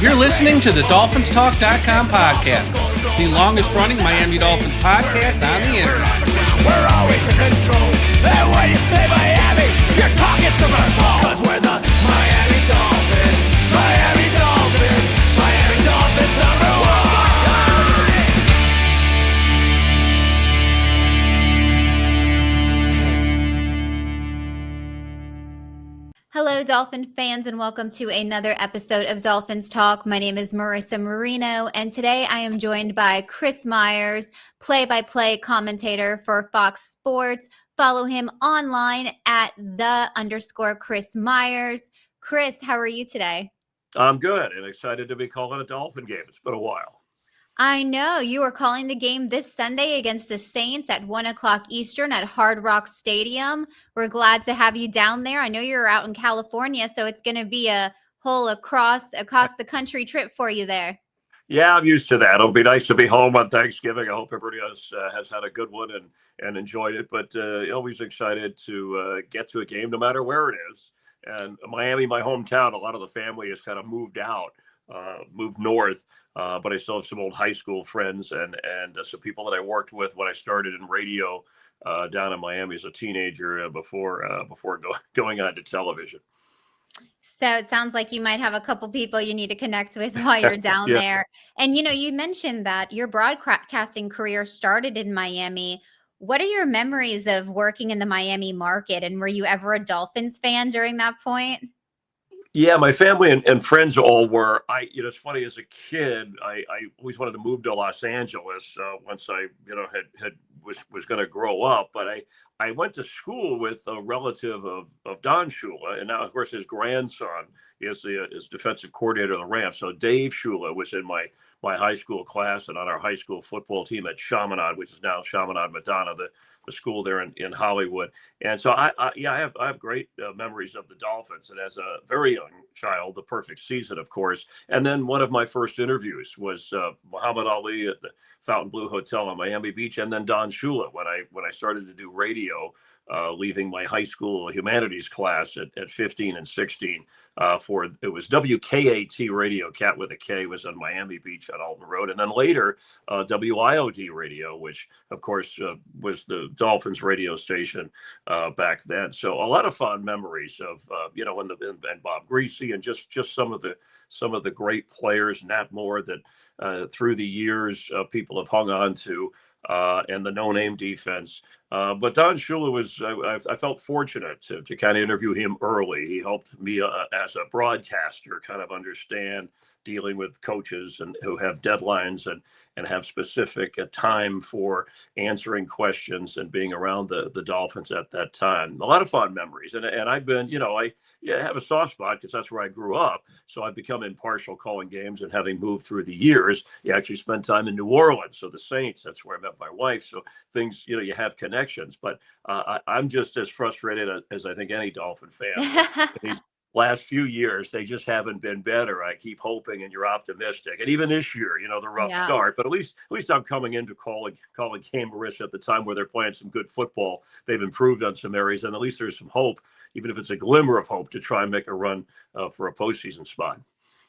You're listening to the DolphinsTalk.com podcast, the longest-running Miami Dolphins podcast on the internet. We're always in control. And when you say Miami, you're talking to my ball. Cause we're the Miami Dolphins. Miami Dolphins. Miami Dolphins #1. Hello, Dolphin fans, and welcome to another episode of Dolphins Talk. My name is Marissa Marino, and today I am joined by Chris Myers, play-by-play commentator for Fox Sports. Follow him online at _Chris Myers. Chris, how are you today? I'm good and excited to be calling a Dolphin game. It's been a while. I know you are calling the game this Sunday against the Saints at 1 o'clock Eastern at Hard Rock Stadium. We're glad to have you down there. I know you're out in California, so it's going to be a whole across the country trip for you there. Yeah, I'm used to that. It'll be nice to be home on Thanksgiving. I hope everybody has had a good one and enjoyed it. But always excited to get to a game, no matter where it is. And Miami, my hometown, a lot of the family has kind of moved north, but I still have some old high school friends and some people that I worked with when I started in radio down in Miami as a teenager before going on to television. So it sounds like you might have a couple people you need to connect with while you're down Yeah. there. And, you mentioned that your broadcasting career started in Miami. What are your memories of working in the Miami market? And were you ever a Dolphins fan during that point? Yeah, my family and friends all were. It's funny, as a kid, I always wanted to move to Los Angeles once I, was going to grow up. But I went to school with a relative of Don Shula, and now, of course, his grandson is defensive coordinator of the Rams. So Dave Shula was in my high school class and on our high school football team at Chaminade, which is now Chaminade Madonna, the school there in Hollywood. And so I have great memories of the Dolphins. And as a very young child, the perfect season, of course. And then one of my first interviews was Muhammad Ali at the Fontainebleau Hotel on Miami Beach, and then Don Shula when I started to do radio, leaving my high school humanities class at 15 and 16 it was WKAT radio, Cat with a K, was on Miami Beach on Alton Road. And then later, WIOD radio, which of course was the Dolphins radio station back then. So a lot of fond memories of, and Bob Greasy and just some of the great players, Nat Moore, that through the years people have hung on to, and the no-name defense. But Don Shula was, I felt fortunate to kind of interview him early. He helped me as a broadcaster kind of understand dealing with coaches and who have deadlines and have specific time for answering questions and being around the Dolphins at that time. A lot of fond memories. And I've been, I have a soft spot because that's where I grew up. So I've become impartial calling games, and having moved through the years, you actually spend time in New Orleans. So the Saints, that's where I met my wife. So things, you have connections. But I'm just as frustrated as I think any Dolphin fan. These last few years, they just haven't been better. I keep hoping, and you're optimistic. And even this year, the rough start. But at least I'm coming into calling game, Marissa, at the time where they're playing some good football. They've improved on some areas, and at least there's some hope, even if it's a glimmer of hope, to try and make a run for a postseason spot.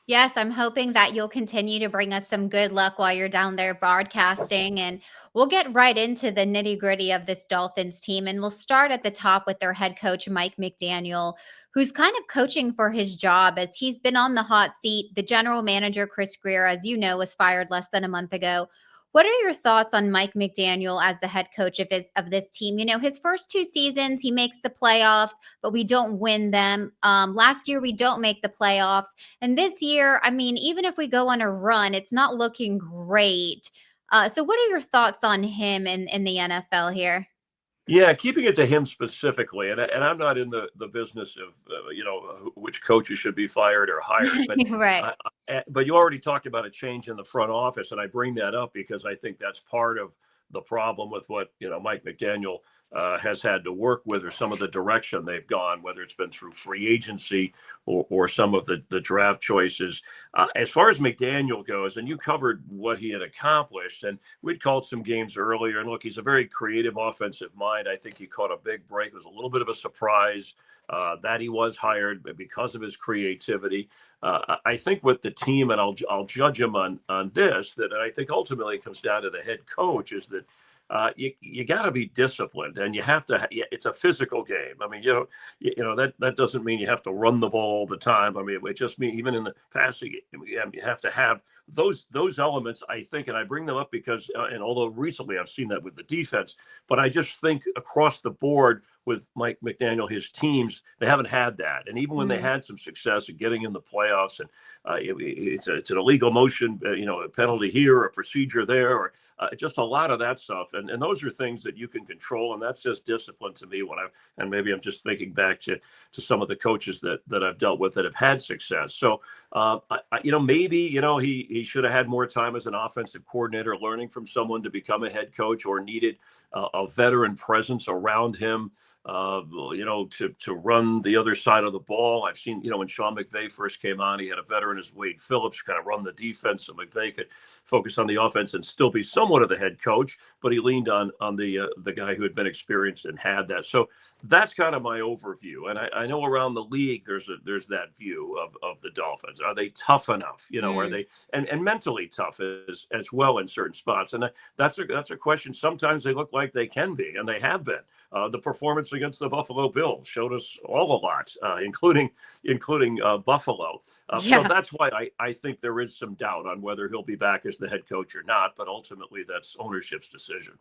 Yes, I'm hoping that you'll continue to bring us some good luck while you're down there broadcasting. And we'll get right into the nitty-gritty of this Dolphins team. And we'll start at the top with their head coach, Mike McDaniel, who's kind of coaching for his job as he's been on the hot seat. The general manager, Chris Grier, as you know, was fired less than a month ago. What are your thoughts on Mike McDaniel as the head coach of this team? His first two seasons, he makes the playoffs, but we don't win them. Last year, we don't make the playoffs. And this year, even if we go on a run, it's not looking great. So what are your thoughts on him in the NFL here? Yeah, keeping it to him specifically, and I'm not in the business of which coaches should be fired or hired, but Right. But you already talked about a change in the front office, and I bring that up because I think that's part of the problem with what Mike McDaniel has had to work with, or some of the direction they've gone, whether it's been through free agency or some of the draft choices. As far as McDaniel goes, and you covered what he had accomplished, and we'd called some games earlier, and look, he's a very creative offensive mind. I think he caught a big break. It was a little bit of a surprise that he was hired because of his creativity. I think with the team, and I'll judge him on this, that I think ultimately it comes down to the head coach, is that you got to be disciplined, and you have to. It's a physical game. I mean, that doesn't mean you have to run the ball all the time. I mean, it just means even in the passing, you have to have those elements. I think, and I bring them up because, and although recently I've seen that with the defense, but I just think across the board with Mike McDaniel, his teams, they haven't had that. And even when they had some success at getting in the playoffs, and it's an illegal motion, a penalty here, a procedure there, or just a lot of that stuff. And those are things that you can control. And that's just discipline to me and maybe I'm just thinking back to some of the coaches that I've dealt with that have had success. So, maybe, he should have had more time as an offensive coordinator, learning from someone to become a head coach, or needed a veteran presence around him, to run the other side of the ball. I've seen, when Sean McVay first came on, he had a veteran as Wade Phillips kind of run the defense, so McVay could focus on the offense and still be somewhat of the head coach, but he leaned on the guy who had been experienced and had that. So that's kind of my overview. And I know around the league, there's that view of the Dolphins. Are they tough enough? Are they, and mentally tough as well in certain spots? And that's a question. Sometimes they look like they can be, and they have been. The performance against the Buffalo Bills showed us all a lot, including Buffalo. So that's why I think there is some doubt on whether he'll be back as the head coach or not. But ultimately, that's ownership's decision.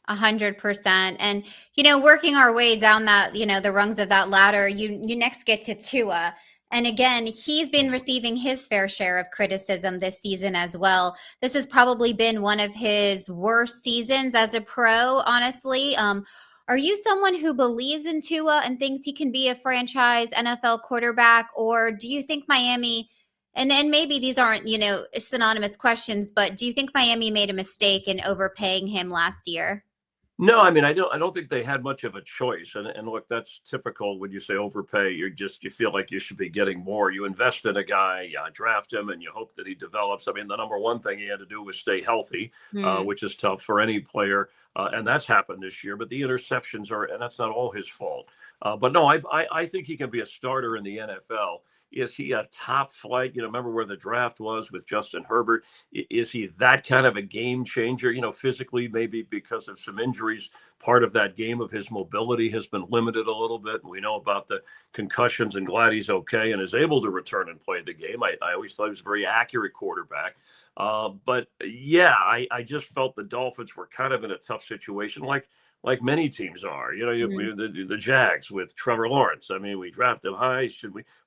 100%. And, working our way down that, the rungs of that ladder, you next get to Tua. And again, he's been receiving his fair share of criticism this season as well. This has probably been one of his worst seasons as a pro, honestly. Are you someone who believes in Tua and thinks he can be a franchise NFL quarterback? Or do you think Miami, and maybe these aren't, synonymous questions, but do you think Miami made a mistake in overpaying him last year? No, I mean, I don't think they had much of a choice. And look, that's typical when you say overpay. You feel like you should be getting more. You invest in a guy, you draft him, and you hope that he develops. I mean, the number one thing he had to do was stay healthy, which is tough for any player. And that's happened this year. But the interceptions and that's not all his fault. But no, I think he can be a starter in the NFL. Is he a top flight? Remember where the draft was with Justin Herbert? Is he that kind of a game changer? Physically, maybe because of some injuries, part of that game of his mobility has been limited a little bit. We know about the concussions, and glad he's okay and is able to return and play the game. I always thought he was a very accurate quarterback. But yeah, I just felt the Dolphins were kind of in a tough situation, like many teams are. The Jags with Trevor Lawrence. I mean, we draft him high.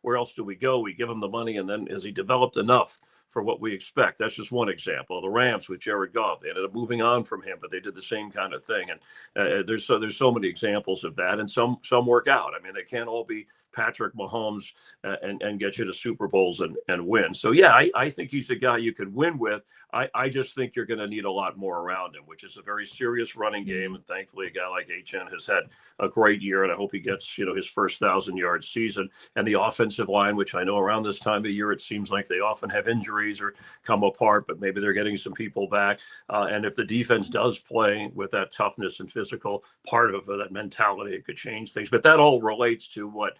Where else do we go? We give him the money, and then has he developed enough for what we expect? That's just one example. The Rams with Jared Goff, they ended up moving on from him, but they did the same kind of thing. And there's so many examples of that, and some work out. I mean, they can't all be Patrick Mahomes and get you to Super Bowls and win. So yeah, I think he's a guy you could win with. I just think you're going to need a lot more around him, which is a very serious running game. And thankfully, a guy like HN has had a great year, and I hope he gets his first 1,000-yard season. And the offensive line, which I know around this time of year, it seems like they often have injuries or come apart, but maybe they're getting some people back. And if the defense does play with that toughness and physical part of that mentality, it could change things. But that all relates to what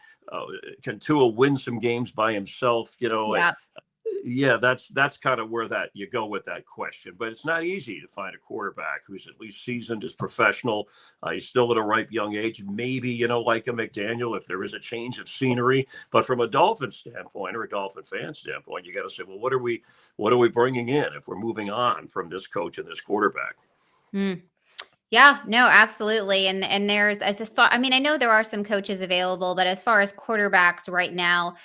can Tua win some games by himself? Yeah, that's kind of where that you go with that question. But it's not easy to find a quarterback who's at least seasoned, is professional. He's still at a ripe young age. Maybe, like a McDaniel, if there is a change of scenery. But from a Dolphins standpoint or a Dolphin fan standpoint, you got to say, well, what are we bringing in if we're moving on from this coach and this quarterback? Yeah, no, absolutely. And there's I know there are some coaches available, but as far as quarterbacks right now,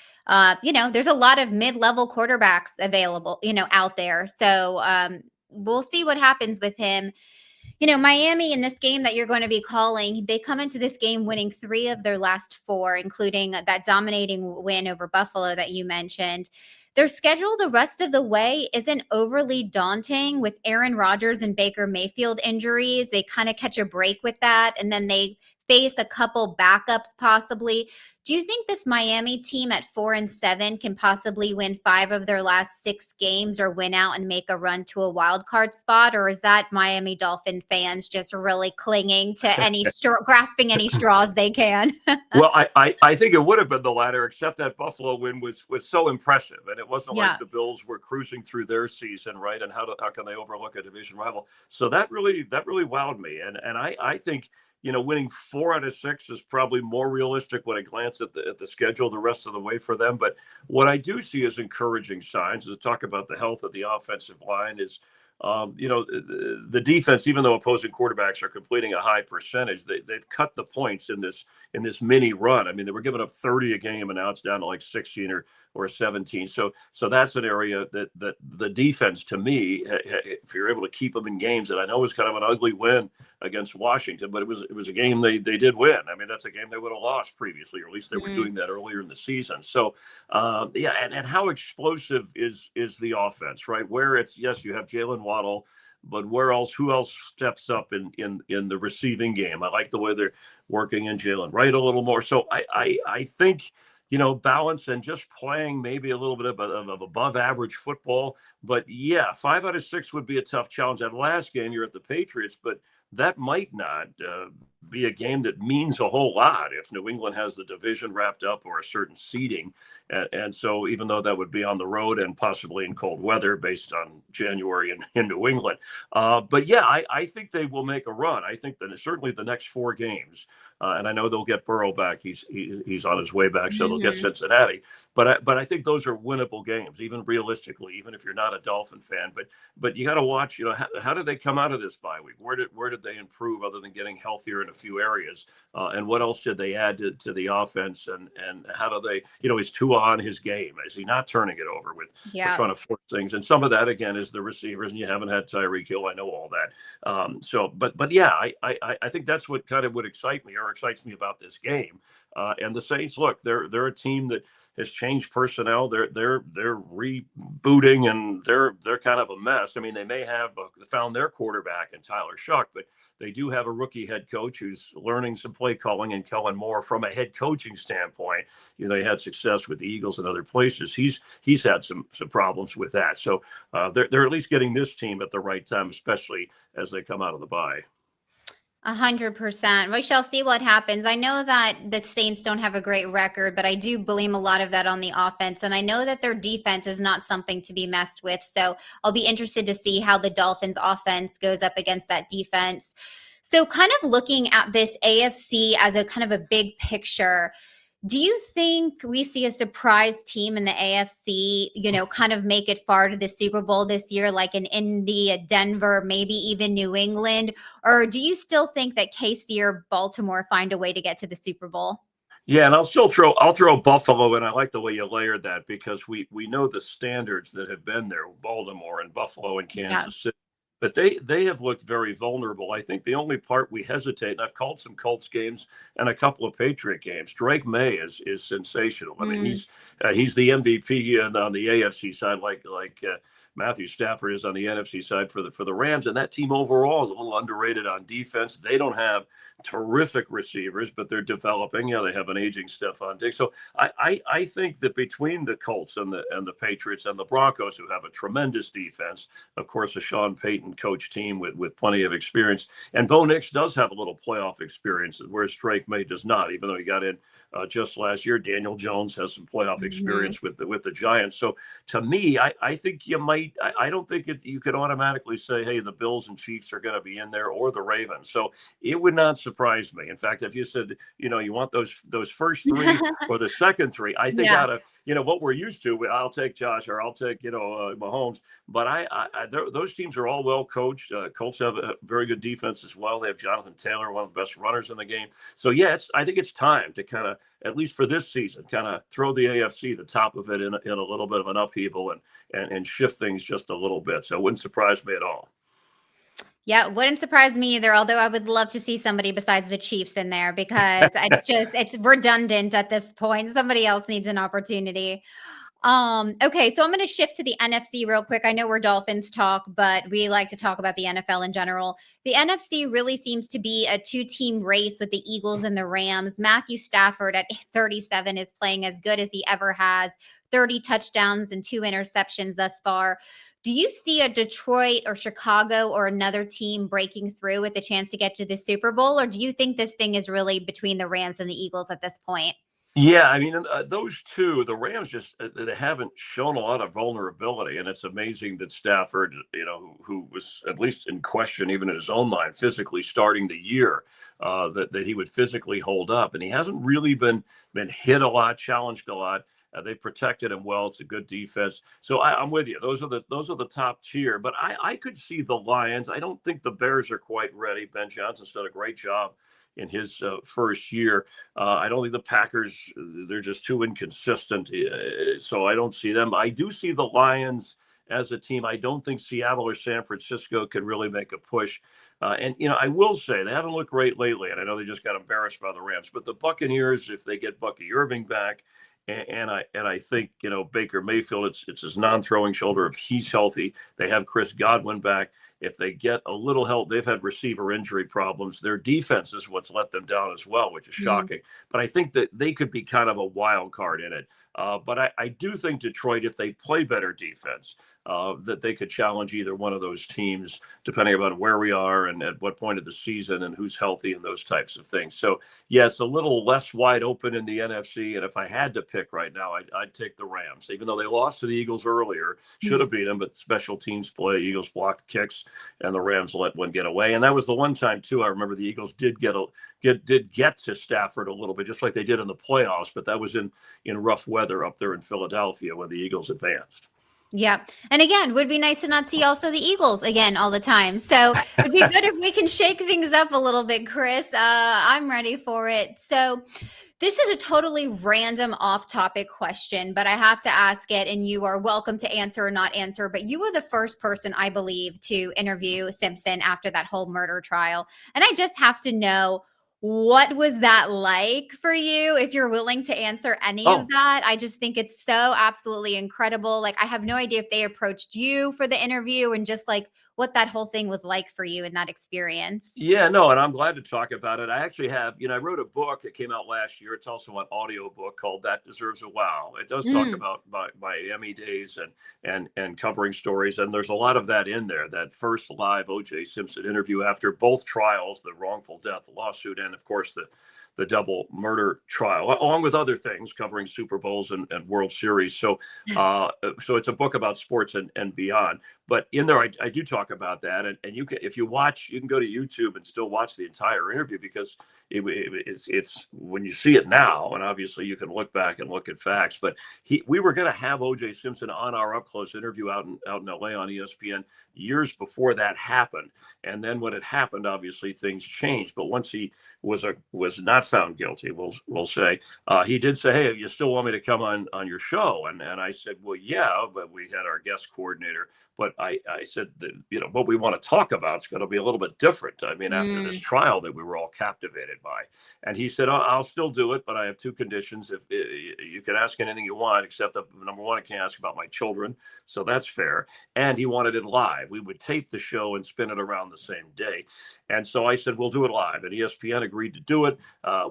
there's a lot of mid-level quarterbacks available, out there. So we'll see what happens with him. Miami in this game that you're going to be calling, they come into this game winning 3 of their last 4, including that dominating win over Buffalo that you mentioned. Their schedule the rest of the way isn't overly daunting with Aaron Rodgers and Baker Mayfield injuries. They kind of catch a break with that. And then they face a couple backups possibly. Do you think this Miami team at 4-7 can possibly win 5 of their last 6 games or win out and make a run to a wild card spot? Or is that Miami Dolphin fans just really clinging to grasping any straws they can? Well, I think it would have been the latter, except that Buffalo win was so impressive, and it wasn't Yeah. like the Bills were cruising through their season, right? And how can they overlook a division rival? So that really wowed me, and I think winning 4 out of 6 is probably more realistic when I glance at the schedule the rest of the way for them. But what I do see as encouraging signs, is to talk about the health of the offensive line, is the defense, even though opposing quarterbacks are completing a high percentage, they've cut the points in this mini run. I mean, they were giving up 30 a game, and now it's down to like 16 or 17. So that's an area that the defense, to me, if you're able to keep them in games, and I know it was kind of an ugly win against Washington, but it was a game they did win. I mean, that's a game they would have lost previously, or at least they were doing that earlier in the season. So and how explosive is the offense, right? Where it's, yes, you have Jalen Waddle, but who else steps up in the receiving game? I like the way they're working in Jalen Wright a little more. So I think, balance and just playing maybe a little bit of above average football. But yeah, 5 out of 6 would be a tough challenge. That last game, you're at the Patriots, but that might not be a game that means a whole lot if New England has the division wrapped up or a certain seeding. And so even though that would be on the road and possibly in cold weather based on January in New England. But yeah, I think they will make a run. I think that certainly the next 4 games, and I know they'll get Burrow back. He's on his way back, so they'll get Cincinnati. But I think those are winnable games, even realistically, even if you're not a Dolphin fan. But you got to watch, how did they come out of this bye week? Where did they improve other than getting healthier in a few areas? And what else did they add to the offense? And how do they, is Tua on his game? Is he not turning it over with trying to force things? And some of that, again, is the receivers, and you haven't had Tyreek Hill. I know all that. But yeah, I think that's what kind of would excite me, or excites me about this game. And the Saints, look, they're a team that has changed personnel. They're rebooting, and they're kind of a mess. I mean, they may have found their quarterback in Tyler Shuck, but they do have a rookie head coach who's learning some play calling, and Kellen Moore, from a head coaching standpoint, they had success with the Eagles and other places. He's had some problems with that. So they're at least getting this team at the right time, especially as they come out of the bye. 100%. We shall see what happens. I know that the Saints don't have a great record, but I do blame a lot of that on the offense. And I know that their defense is not something to be messed with. So I'll be interested to see how the Dolphins offense goes up against that defense. So kind of looking at this AFC as a kind of a big picture, do you think we see a surprise team in the AFC, kind of make it far to the Super Bowl this year, like an Indy, Denver, maybe even New England? Or do you still think that KC or Baltimore find a way to get to the Super Bowl? Yeah, and I'll throw Buffalo in. I like the way you layered that, because we know the standards that have been there, Baltimore and Buffalo and Kansas City. But they have looked very vulnerable. I think the only part we hesitate, and I've called some Colts games and a couple of Patriot games, Drake May is sensational. I mean, he's the MVP on the AFC side, like Matthew Stafford is on the NFC side for the Rams, and that team overall is a little underrated on defense. They don't have terrific receivers, but they're developing. Yeah, they have an aging Stephon Diggs. So I think that between the Colts and the Patriots and the Broncos, who have a tremendous defense, of course, a Sean Payton coach team with plenty of experience, and Bo Nix does have a little playoff experience, whereas Drake May does not, even though he got in just last year. Daniel Jones has some playoff experience with the Giants. So to me, I think you might. I don't think you could automatically say, hey, the Bills and Chiefs are going to be in there, or the Ravens. So it would not surprise me. In fact, if you said, you want those first 3 or the second 3, I think out of what we're used to, I'll take Josh, or I'll take Mahomes. But those teams are all well coached. Colts have a very good defense as well. They have Jonathan Taylor, one of the best runners in the game. So yeah, I think it's time to kind of, at least for this season, kind of throw the AFC, the top of it, in a little bit of an upheaval and shift things just a little bit. So it wouldn't surprise me at all. Yeah, it wouldn't surprise me either, although I would love to see somebody besides the Chiefs in there, because it's redundant at this point. Somebody else needs an opportunity. Okay, so I'm going to shift to the NFC real quick. I know we're Dolphins talk, but we like to talk about the NFL in general. The NFC really seems to be a two-team race with the Eagles and the Rams. Matthew Stafford at 37 is playing as good as he ever has, 30 touchdowns and 2 interceptions thus far. Do you see a Detroit or Chicago or another team breaking through with a chance to get to the Super Bowl, or do you think this thing is really between the Rams and the Eagles at this point? Yeah, I mean, those two, the Rams just they haven't shown a lot of vulnerability, and it's amazing that Stafford, who was at least in question even in his own mind, physically starting the year, that he would physically hold up, and he hasn't really been hit a lot, challenged a lot. They've protected him well. It's a good defense. So I'm with you. Those are the top tier. But I could see the Lions. I don't think the Bears are quite ready. Ben Johnson's done a great job in his first year. I don't think the Packers, they're just too inconsistent. So I don't see them. I do see the Lions as a team. I don't think Seattle or San Francisco can really make a push. And I will say they haven't looked great lately. And I know they just got embarrassed by the Rams. But the Buccaneers, if they get Bucky Irving back, and I think Baker Mayfield, it's his non-throwing shoulder. If he's healthy, they have Chris Godwin back. If they get a little help, they've had receiver injury problems. Their defense is what's let them down as well, which is shocking. But I think that they could be kind of a wild card in it. But I do think Detroit, if they play better defense, that they could challenge either one of those teams, depending on where we are and at what point of the season and who's healthy and those types of things. So, yeah, it's a little less wide open in the NFC. And if I had to pick right now, I'd take the Rams, even though they lost to the Eagles earlier. Should have beat them, but special teams play. Eagles blocked kicks, and the Rams let one get away. And that was the one time, too, I remember the Eagles did get to Stafford a little bit, just like they did in the playoffs. But that was in rough weather up there in Philadelphia when the Eagles advanced. Yeah. And again, would be nice to not see also the Eagles again all the time. So it'd be good if we can shake things up a little bit, Chris. I'm ready for it. So this is a totally random off-topic question, but I have to ask it, and you are welcome to answer or not answer. But you were the first person, I believe, to interview Simpson after that whole murder trial. And I just have to know, what was that like for you? If you're willing to answer any of that, I just think it's so absolutely incredible. Like, I have no idea if they approached you for the interview and just like what that whole thing was like for you in that experience. Yeah, no, and I'm glad to talk about it. I actually have, I wrote a book that came out last year. It's also an audio book called That Deserves a Wow. It does talk about my Emmy days and covering stories. And there's a lot of that in there. That first live O.J. Simpson interview after both trials, the wrongful death lawsuit, and of course the double murder trial, along with other things covering Super Bowls and World Series. So it's a book about sports and beyond. But in there, I do talk about that. And you can, if you watch, you can go to YouTube and still watch the entire interview, because it's when you see it now, and obviously you can look back and look at facts. But we were going to have O.J. Simpson on our up close interview out in L.A. on ESPN years before that happened. And then when it happened, obviously things changed. But once he was not found guilty, we'll say, he did say, "Hey, you still want me to come on your show?" And I said, "Well, yeah," but we had our guest coordinator. But I said that, what we want to talk about is going to be a little bit different. I mean, after this trial that we were all captivated by. And he said, I'll still do it, but I have 2 conditions. If you can ask anything you want, except that, number one, I can't ask about my children. So that's fair. And he wanted it live. We would tape the show and spin it around the same day. And so I said, we'll do it live. And ESPN agreed to do it.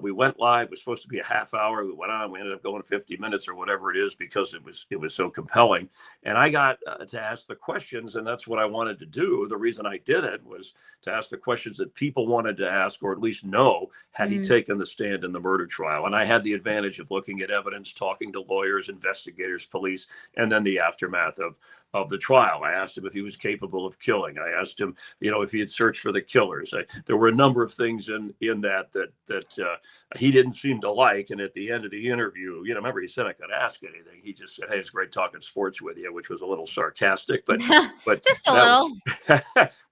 We went live. It was supposed to be a half hour. We went on. We ended up going 50 minutes or whatever it is, because it was so compelling. And I got to ask the questions, and that's what I wanted to do. The reason I did it was to ask the questions that people wanted to ask, or at least know, had he taken the stand in the murder trial. And I had the advantage of looking at evidence, talking to lawyers, investigators, police, and then the aftermath of the trial. I asked him if he was capable of killing. I asked him, if he had searched for the killers. There were a number of things in that he didn't seem to like. And at the end of the interview, remember, he said I could ask anything. He just said, "Hey, it's great talking sports with you," which was a little sarcastic, but just a little.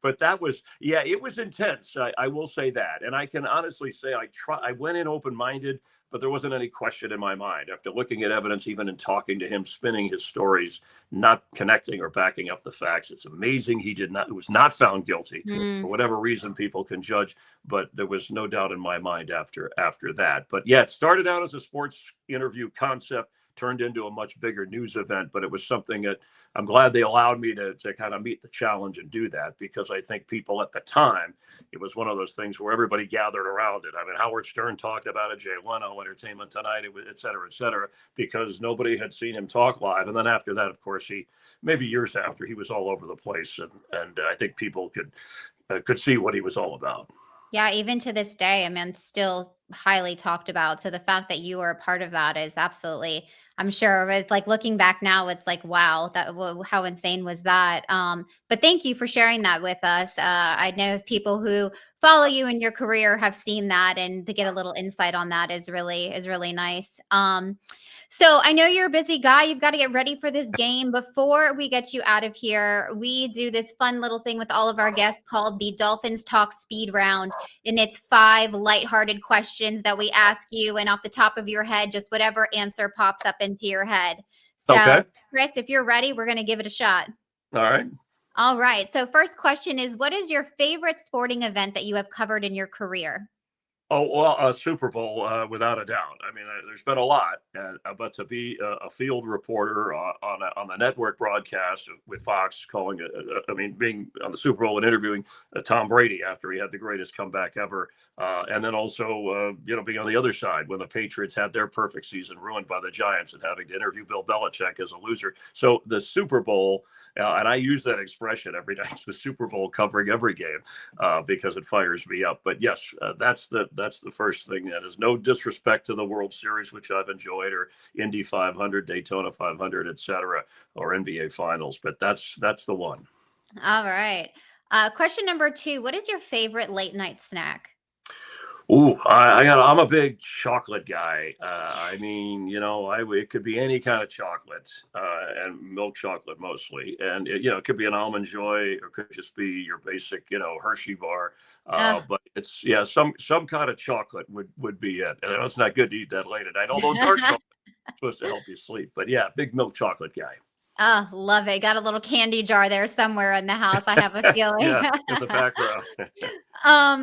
But that was, it was intense. I will say that. And I can honestly say I went in open-minded, but there wasn't any question in my mind after looking at evidence, even in talking to him, spinning his stories, not connecting or backing up the facts. It's amazing he was not found guilty for whatever reason people can judge, but there was no doubt in my mind after that. But yeah, it started out as a sports interview concept, turned into a much bigger news event, but it was something that I'm glad they allowed me to kind of meet the challenge and do that, because I think people at the time, it was one of those things where everybody gathered around it. I mean, Howard Stern talked about it, Jay Leno, Entertainment Tonight, et cetera, because nobody had seen him talk live. And then after that, of course, maybe years after, he was all over the place. And I think people could see what he was all about. Yeah, even to this day, I mean, still highly talked about. So the fact that you were a part of that is absolutely, I'm sure it's like looking back now, it's like, wow, how insane was that? But thank you for sharing that with us. I know people who follow you in your career have seen that, and to get a little insight on that is really nice. So I know you're a busy guy. You've got to get ready for this game. Before we get you out of here, we do this fun little thing with all of our guests called the Dolphins Talk Speed Round. And it's 5 lighthearted questions that we ask you. And off the top of your head, just whatever answer pops up into your head. So, okay. Chris, if you're ready, we're going to give it a shot. All right. All right. So first question is, what is your favorite sporting event that you have covered in your career? Oh, well, a Super Bowl, without a doubt. I mean, there's been a lot, but to be a field reporter on the network broadcast with Fox, calling it, I mean, being on the Super Bowl and interviewing Tom Brady after he had the greatest comeback ever, and then also, being on the other side when the Patriots had their perfect season ruined by the Giants and having to interview Bill Belichick as a loser. So the Super Bowl. And I use that expression every night, the Super Bowl, covering every game, because it fires me up. But yes, that's the first thing. That is no disrespect to the World Series, which I've enjoyed, or Indy 500, Daytona 500, et cetera, or NBA Finals. But that's the one. All right. Question number 2, what is your favorite late night snack? Ooh, I'm a big chocolate guy. I mean, it could be any kind of chocolate, and milk chocolate mostly. And it could be an Almond Joy, or could just be your basic, Hershey bar. But it's some kind of chocolate would be it. And I know it's not good to eat that late at night, although dark chocolate is supposed to help you sleep. But yeah, big milk chocolate guy. Oh, love it. Got a little candy jar there somewhere in the house, I have a feeling. Yeah, in the background.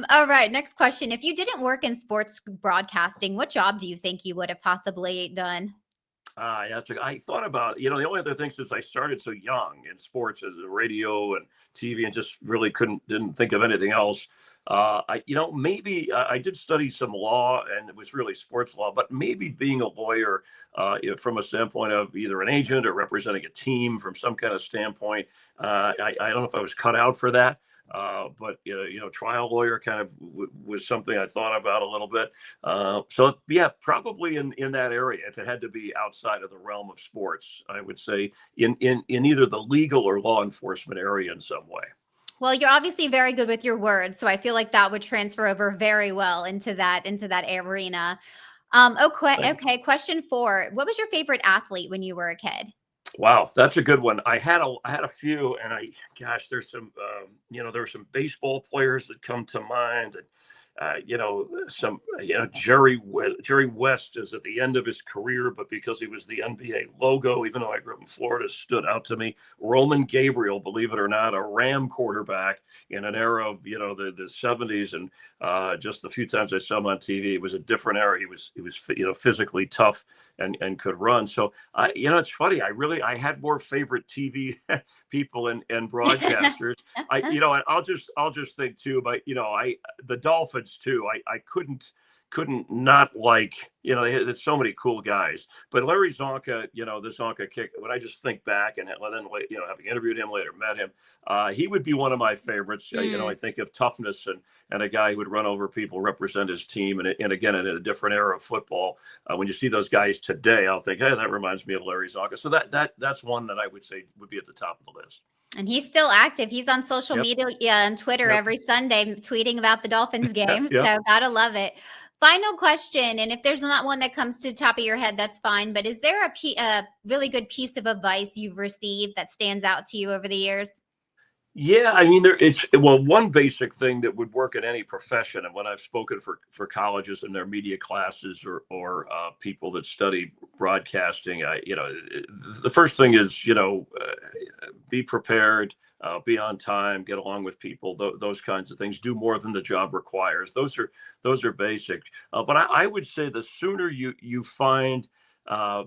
All right. Next question. If you didn't work in sports broadcasting, what job do you think you would have possibly done? Yeah, I thought about, the only other thing, since I started so young in sports, as a radio and TV, and just really didn't think of anything else. Maybe I did study some law, and it was really sports law, but maybe being a lawyer, from a standpoint of either an agent or representing a team from some kind of standpoint. I don't know if I was cut out for that. But trial lawyer kind of was something I thought about a little bit. So yeah, probably in that area. If it had to be outside of the realm of sports, I would say in either the legal or law enforcement area in some way. Well, you're obviously very good with your words, so I feel like that would transfer over very well into that arena. Okay. Question 4. What was your favorite athlete when you were a kid? Wow, that's a good one. I had a few, and there's some, there were some baseball players that come to mind, and Jerry West is at the end of his career, but because he was the NBA logo, even though I grew up in Florida, stood out to me. Roman Gabriel, believe it or not, a Ram quarterback in an era of, the 70s. And just the few times I saw him on TV, it was a different era. He was physically tough and could run. So, it's funny. I had more favorite TV people and broadcasters. I'll just think too, but the Dolphins too. I couldn't not like, there's so many cool guys, but Larry Zonka, the Zonka kick, when I just think back, and then, having interviewed him later, met him, he would be one of my favorites. I think of toughness and a guy who would run over people, represent his team. And again, in a different era of football, when you see those guys today, I'll think, hey, that reminds me of Larry Zonka. So that's one that I would say would be at the top of the list. And he's still active. He's on social media and Twitter every Sunday tweeting about the Dolphins game. So gotta love it. Final question, and if there's not one that comes to the top of your head, that's fine. But is there a really good piece of advice you've received that stands out to you over the years? Yeah, I mean, one basic thing that would work in any profession, and when I've spoken for colleges and their media classes or people that study broadcasting, the first thing is, be prepared, be on time, get along with people, those kinds of things. Do more than the job requires. Those are basic. But I would say the sooner you find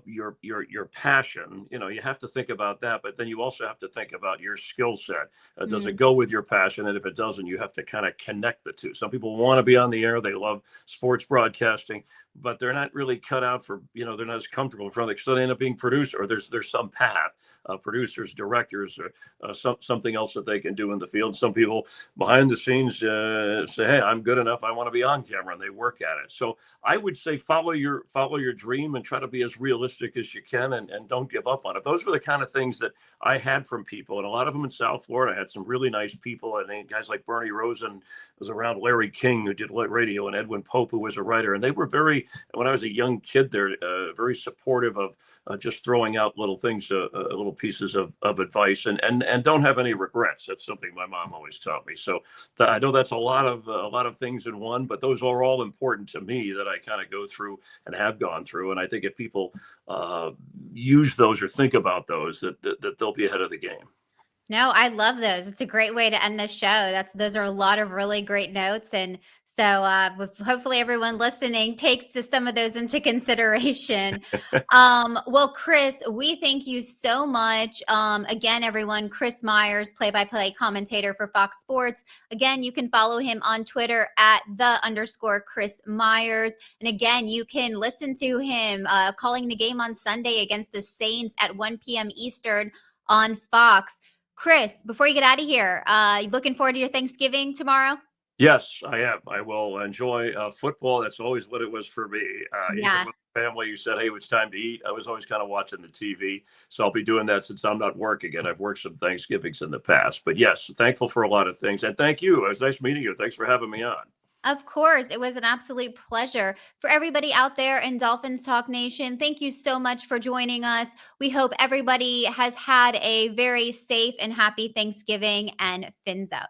your passion. You have to think about that, but then you also have to think about your skill set. Does it Mm. go with your passion? And if it doesn't, you have to kind of connect the two. Some people want to be on the air. They love sports broadcasting, but they're not really cut out for, they're not as comfortable in front of it. So they end up being producer, or there's some path, producers, directors, or something else that they can do in the field. Some people behind the scenes say, hey, I'm good enough, I want to be on camera, and they work at it. So I would say follow your dream and try to be as realistic as you can, and don't give up on it. Those were the kind of things that I had from people, and a lot of them in South Florida. I had some really nice people. I think guys like Bernie Rosen was around, Larry King, who did radio, and Edwin Pope, who was a writer. And they were when I was a young kid there, very supportive of just throwing out little things, little pieces of advice, and don't have any regrets. That's something my mom always taught me. So I know that's a lot of things in one, but those are all important to me that I kind of go through and have gone through. And I think if people use those or think about those, that they'll be ahead of the game. No, I love those. It's a great way to end the show. Those are a lot of really great notes. And so hopefully everyone listening takes some of those into consideration. Well, Chris, we thank you so much. Again, everyone, Chris Myers, play-by-play commentator for Fox Sports. Again, you can follow him on Twitter at @_Chris Myers. And again, you can listen to him calling the game on Sunday against the Saints at 1 p.m. Eastern on Fox. Chris, before you get out of here, looking forward to your Thanksgiving tomorrow? Yes, I am. I will enjoy football. That's always what it was for me. Yeah. Even with family, you said, hey, it's time to eat. I was always kind of watching the TV. So I'll be doing that since I'm not working, and I've worked some Thanksgivings in the past. But yes, thankful for a lot of things. And thank you. It was nice meeting you. Thanks for having me on. Of course, it was an absolute pleasure. For everybody out there in Dolphins Talk Nation, thank you so much for joining us. We hope everybody has had a very safe and happy Thanksgiving, and fins up.